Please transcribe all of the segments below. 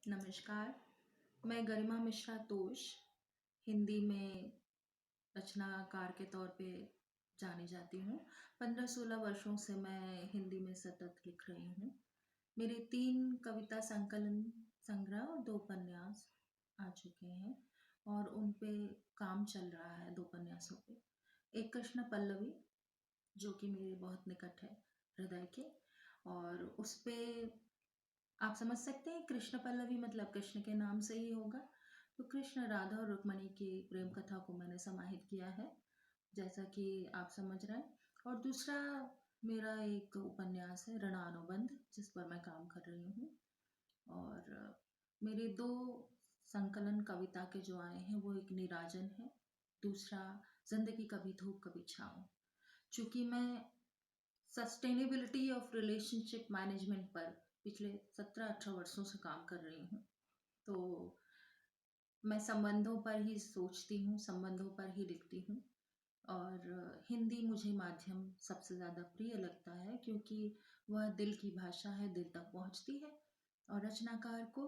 नमस्कार, मैं गरिमा मिश्रा तोष, हिंदी में रचनाकार के तौर पे जानी जाती हूँ। 15-16 वर्षों से मैं हिंदी में सतत लिख रही हूँ। मेरे 3 कविता संकलन संग्रह और 2 उपन्यास आ चुके हैं और उन पे काम चल रहा है 2 उपन्यासों पे। एक कृष्ण पल्लवी जो कि मेरे बहुत निकट है हृदय के, और उसपे आप समझ सकते हैं कृष्ण पल्लवी मतलब कृष्ण के नाम से ही होगा। तो कृष्ण, राधा और रुक्मिणी की प्रेम कथा को मैंने समाहित किया है, जैसा कि आप समझ रहे हैं। और दूसरा मेरा एक उपन्यास है ऋणानुबंध, जिस पर मैं काम कर रही हूँ। और मेरे 2 संकलन कविता के जो आए हैं वो एक नीराजन है, दूसरा ज़िंदगी कभी धूप कभी छाँव। चूँकि मैं सस्टेनेबिलिटी ऑफ रिलेशनशिप मैनेजमेंट पर पिछले 17-18 वर्षों से काम कर रही हूँ, तो मैं संबंधों पर ही सोचती हूँ, संबंधों पर ही लिखती हूँ। और हिंदी मुझे माध्यम सबसे ज़्यादा प्रिय लगता है क्योंकि वह दिल की भाषा है, दिल तक पहुँचती है, और रचनाकार को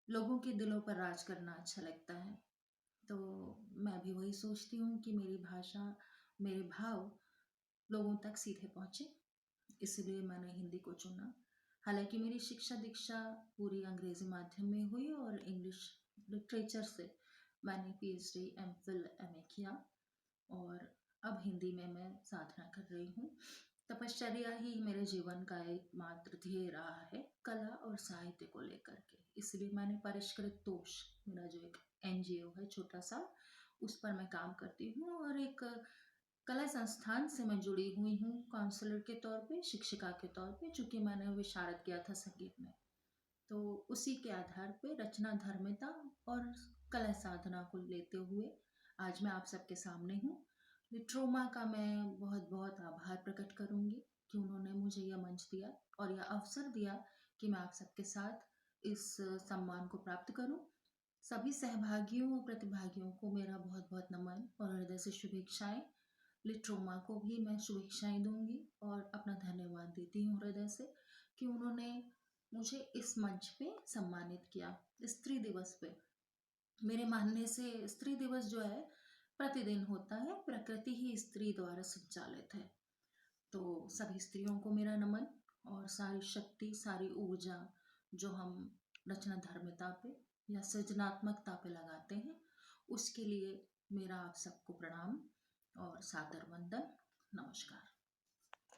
लोगों के दिलों पर राज करना अच्छा लगता है। तो मैं भी वही सोचती हूँ कि मेरी भाषा, मेरे भाव लोगों तक सीधे पहुँचे, इसलिए मैंने हिंदी को चुना। हालाँकि मेरी शिक्षा दीक्षा पूरी अंग्रेज़ी माध्यम में हुई और इंग्लिश लिटरेचर से मैंने पीएचडी, एमफिल, एमए किया, और अब हिंदी में मैं साधना कर रही हूँ। तपश्चर्या ही मेरे जीवन का एकमात्र ध्येय रहा है, कला और साहित्य को लेकर के। इसलिए मैंने परिष्कृत तोष, मेरा जो एक एनजीओ है छोटा-सा, उस पर मैं काम करती हूँ, और एक कला संस्थान से मैं जुड़ी हुई हूँ काउंसलर के तौर पे, शिक्षिका के तौर पे, चूँकि मैंने विशारद किया था संगीत में। तो उसी के आधार पे रचना धर्मिता और कला साधना को लेते हुए आज मैं आप सबके सामने हूँ। लिट्रोमा का मैं बहुत-बहुत आभार प्रकट करूँगी कि उन्होंने मुझे यह मंच दिया और यह अवसर दिया कि मैं आप सबके साथ इस सम्मान को प्राप्त करूँ। सभी सहभागियों और प्रतिभागियों को मेरा बहुत-बहुत नमन और हृदय से शुभेच्छाएँ। लिट्रोमा को भी मैं शुभेच्छाएँ दूँगी और अपना धन्यवाद देती हूँ हृदय से कि उन्होंने मुझे इस मंच पे सम्मानित किया, स्त्री दिवस पे। मेरे मानने से स्त्री दिवस जो है प्रतिदिन होता है, प्रकृति ही स्त्री द्वारा संचालित है। तो सभी स्त्रियों को मेरा नमन, और सारी शक्ति, सारी ऊर्जा जो हम रचनाधर्मिता पे या सृजनात्मकता पे लगाते हैं, उसके लिए मेरा आप सबको प्रणाम और सादर वंदन। नमस्कार।